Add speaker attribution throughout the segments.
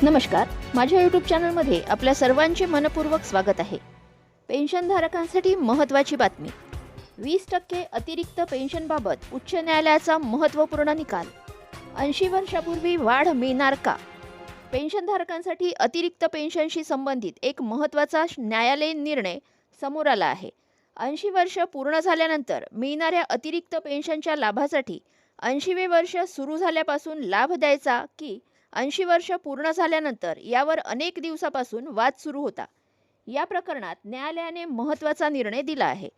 Speaker 1: नमस्कार, माझ्या यूट्यूब चॅनलमध्ये आपल्या सर्वांचे मनपूर्वक स्वागत आहे. पेन्शनधारकांसाठी महत्त्वाची बातमी. 20% अतिरिक्त पेन्शनबाबत उच्च न्यायालयाचा महत्त्वपूर्ण निकाल. 80 वर्षापूर्वी वाढ मिळणार का? पेन्शनधारकांसाठी अतिरिक्त पेन्शनशी संबंधित एक महत्त्वाचा न्यायालयीन निर्णय समोर आला आहे. 80 वर्ष पूर्ण झाल्यानंतर मिळणाऱ्या अतिरिक्त पेन्शनच्या लाभासाठी 80वे वर्ष सुरू झाल्यापासून लाभ द्यायचा की 80 वर्ष पूर्ण झाल्यानंतर यावर अनेक दिवसापासून वाद सुरू होता. या प्रकरणात न्यायालयाने महत्त्वाचा निर्णय दिला आहे.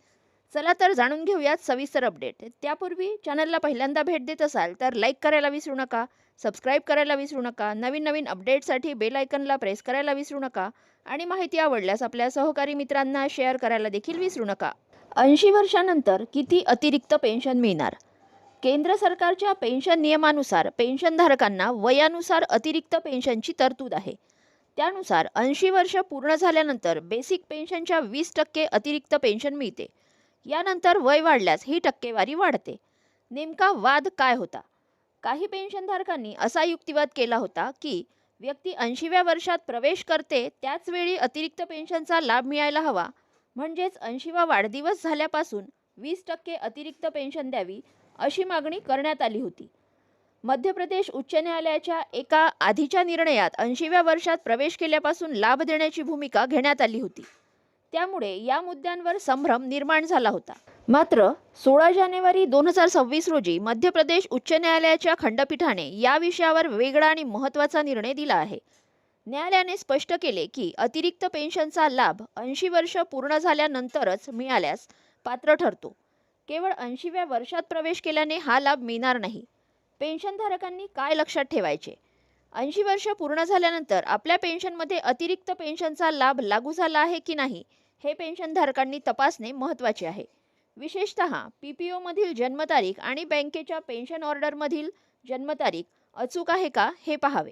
Speaker 1: चला तर जाणून घेऊयात सविस्तर अपडेट. त्यापूर्वी चॅनलला पहिल्यांदा भेट देत असाल तर लाईक करायला विसरू नका, सबस्क्राईब करायला विसरू नका, नवीन अपडेटसाठी बेल आयकनला प्रेस करायला विसरू नका आणि माहिती आवडल्यास आपल्या सहकारी मित्रांना शेअर करायला देखील विसरू नका. 80 वर्षानंतर किती अतिरिक्त पेन्शन मिळणार? केंद्र सरकारच्या पेन्शन नियमानुसार पेन्शनधारकांना वयानुसार अतिरिक्त पेन्शनची तरतूद आहे. त्यानुसार 80 वर्ष पूर्ण झाल्यानंतर बेसिक पेन्शनच्या 20% अतिरिक्त पेन्शन मिळते. यानंतर वय वाढल्यास ही टक्केवारी वाढते. नेमका वाद काय होता? काही पेन्शनधारकांनी असा युक्तिवाद केला होता की व्यक्ती 80व्या वर्षात प्रवेश करते त्याच वेळी अतिरिक्त पेन्शनचा लाभ मिळायला हवा, म्हणजेच 80वा वाढदिवस झाल्यापासून 20% अतिरिक्त पेन्शन द्यावी अशी मागणी करण्यात आली होती. मध्य प्रदेश उच्च न्यायालयाच्या एका आधीच्या निर्णयात 80व्या वर्षात प्रवेश केल्यापासून लाभ देण्याची भूमिका घेण्यात आली होती. त्यामुळे या मुद्द्यांवर संभ्रम निर्माण झाला होता. मात्र 16 जानेवारी 2026 रोजी मध्य प्रदेश उच्च न्यायालयाच्या खंडपीठाने या विषयावर वेगळा आणि महत्त्वाचा निर्णय दिला आहे. न्यायालयाने स्पष्ट केले की अतिरिक्त पेन्शनचा लाभ 80 वर्ष पूर्ण झाल्यानंतरच मिळाल्यास पात्र ठरतो. केवळ 80व्या वर्षात प्रवेश केल्याने हा लाभ मिळणार नाही. पेन्शनधारकांनी काय लक्षात ठेवायचे? 80 वर्ष पूर्ण झाल्यानंतर आपल्या पेन्शनमध्ये अतिरिक्त पेन्शनचा लाभ लागू झाला आहे की नाही हे पेन्शनधारकांनी तपासणे महत्त्वाचे आहे. विशेषतः PPO मधील जन्मतारीख आणि बँकेच्या पेन्शन ऑर्डरमधील जन्मतारीख अचूक आहे का हे पाहावे.